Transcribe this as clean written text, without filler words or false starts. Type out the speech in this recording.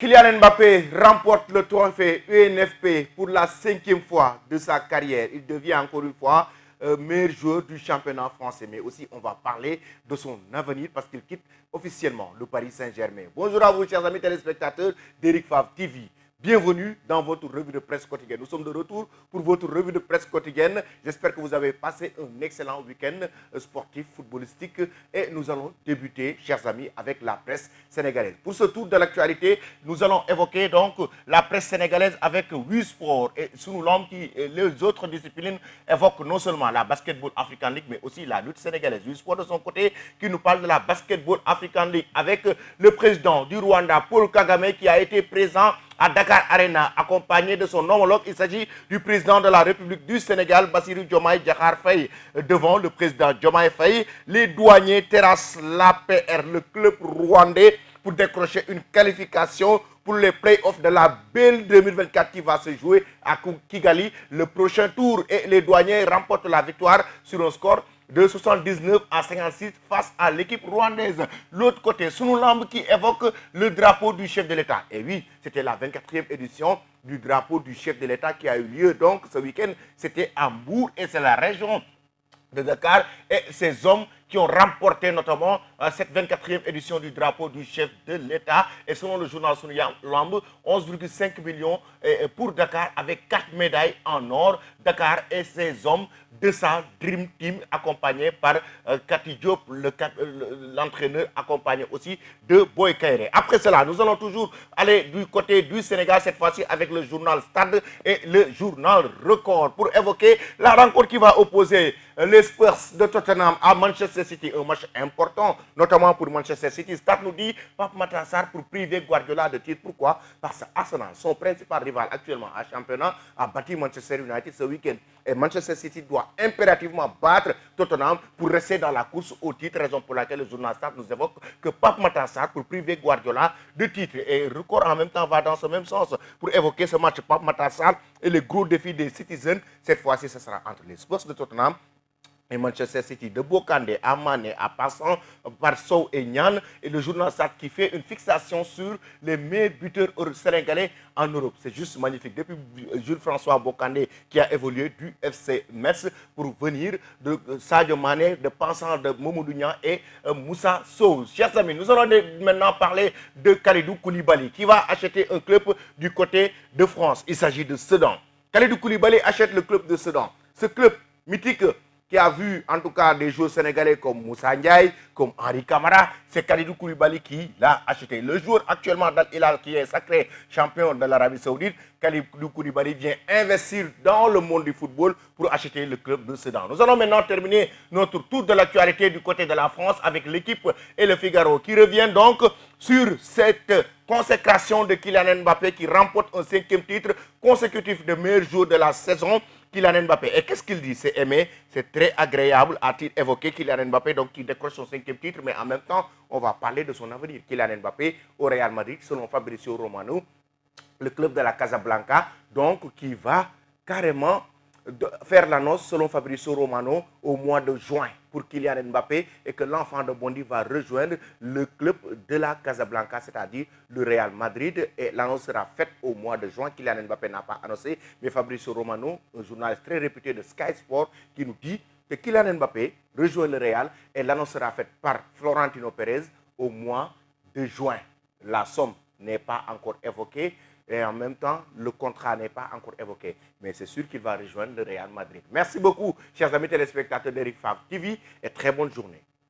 Kylian Mbappé remporte le trophée UNFP pour la 5e fois de sa carrière. Il devient encore une fois meilleur joueur du championnat français. Mais aussi, on va parler de son avenir parce qu'il quitte officiellement le Paris Saint-Germain. Bonjour à vous, chers amis téléspectateurs d'Eric Favre TV. Bienvenue dans votre revue de presse quotidienne. Nous sommes de retour pour votre revue de presse quotidienne. J'espère que vous avez passé un excellent week-end sportif, footballistique. Et nous allons débuter, chers amis, avec la presse sénégalaise. Pour ce tour de l'actualité, nous allons évoquer donc la presse sénégalaise avec 8 sports. Et sous l'homme qui, les autres disciplines évoquent non seulement la Basketball African League, mais aussi la lutte sénégalaise. 8 sports de son côté qui nous parle de la Basketball African League avec le président du Rwanda, Paul Kagame, qui a été présent à Dakar Arena, accompagné de son homologue. Il s'agit du président de la République du Sénégal, Bassirou Diomaye Diakhar Faye. Devant le président Diomaye Faye, les douaniers terrassent l'APR, le club rwandais, pour décrocher une qualification pour les playoffs de la BEL 2024 qui va se jouer à Kigali le prochain tour. Et les douaniers remportent la victoire sur un score de 79 à 56 face à l'équipe rwandaise. L'autre côté, Sunu Lamb qui évoque le drapeau du chef de l'État. Et oui, c'était la 24e édition du drapeau du chef de l'État qui a eu lieu donc ce week-end. C'était à Mbour et c'est la région de Dakar et ces hommes qui ont remporté notamment cette 24e édition du drapeau du chef de l'État. Et selon le journal Sunu Lamb, 11,5 millions pour Dakar avec 4 médailles en or. Dakar et ses hommes de sa Dream Team accompagné par Kati Diop, l'entraîneur accompagné aussi de Boy Kairé. Après cela, nous allons toujours aller du côté du Sénégal, cette fois-ci avec le journal Stade et le journal Record pour évoquer la rencontre qui va opposer les Spurs de Tottenham à Manchester City. Un match important, notamment pour Manchester City. Stade nous dit Pape Matar Sarr pour priver Guardiola de titre. Pourquoi? Parce que Arsenal, son principal rival actuellement à championnat, a battu Manchester United ce week-end. Et Manchester City doit impérativement battre Tottenham pour rester dans la course au titre, raison pour laquelle le journal Stade nous évoque que Pape Matar Sarr pour priver Guardiola de titre. Et Record en même temps va dans ce même sens pour évoquer ce match Pape Matar Sarr et le gros défi des Citizens. Cette fois-ci, ce sera entre les Spurs de Tottenham et Manchester City, de Bokandé à Mané, à passant par Sow et Nian, et le journal Stade qui fait une fixation sur les meilleurs buteurs sénégalais en Europe. C'est juste magnifique. Depuis Jules-François Bokandé qui a évolué du FC Metz pour venir de Sadio Mané, de Pensant de Mamadou Niang et Moussa Sow. Chers amis, nous allons maintenant parler de Kalidou Koulibaly qui va acheter un club du côté de France. Il s'agit de Sedan. Kalidou Koulibaly achète le club de Sedan. Ce club mythique qui a vu en tout cas des joueurs sénégalais comme Moussa Ndiaye, comme Henri Camara, c'est Kalidou Koulibaly qui l'a acheté. Le joueur actuellement dans Hilal qui est sacré champion de l'Arabie Saoudite, Kalidou Koulibaly vient investir dans le monde du football pour acheter le club de Sedan. Nous allons maintenant terminer notre tour de l'actualité du côté de la France avec l'équipe et le Figaro qui revient donc sur cette consécration de Kylian Mbappé qui remporte un 5e titre consécutif de meilleur joueur de la saison. Kylian Mbappé. Et qu'est-ce qu'il dit? C'est aimé, c'est très agréable, a-t-il évoqué Kylian Mbappé, donc qui décroche son 5e titre, mais en même temps, on va parler de son avenir. Kylian Mbappé au Real Madrid, selon Fabrizio Romano, le club de la Casablanca, donc qui va carrément faire l'annonce, selon Fabrizio Romano, au mois de juin pour Kylian Mbappé et que l'enfant de Bondy va rejoindre le club de la Casablanca, c'est-à-dire le Real Madrid. Et l'annonce sera faite au mois de juin. Kylian Mbappé n'a pas annoncé, mais Fabrizio Romano, un journaliste très réputé de Sky Sport, qui nous dit que Kylian Mbappé rejoint le Real et l'annonce sera faite par Florentino Pérez au mois de juin. La somme n'est pas encore évoquée. Et en même temps, le contrat n'est pas encore évoqué. Mais c'est sûr qu'il va rejoindre le Real Madrid. Merci beaucoup, chers amis téléspectateurs d'Eric Favre TV, et très bonne journée.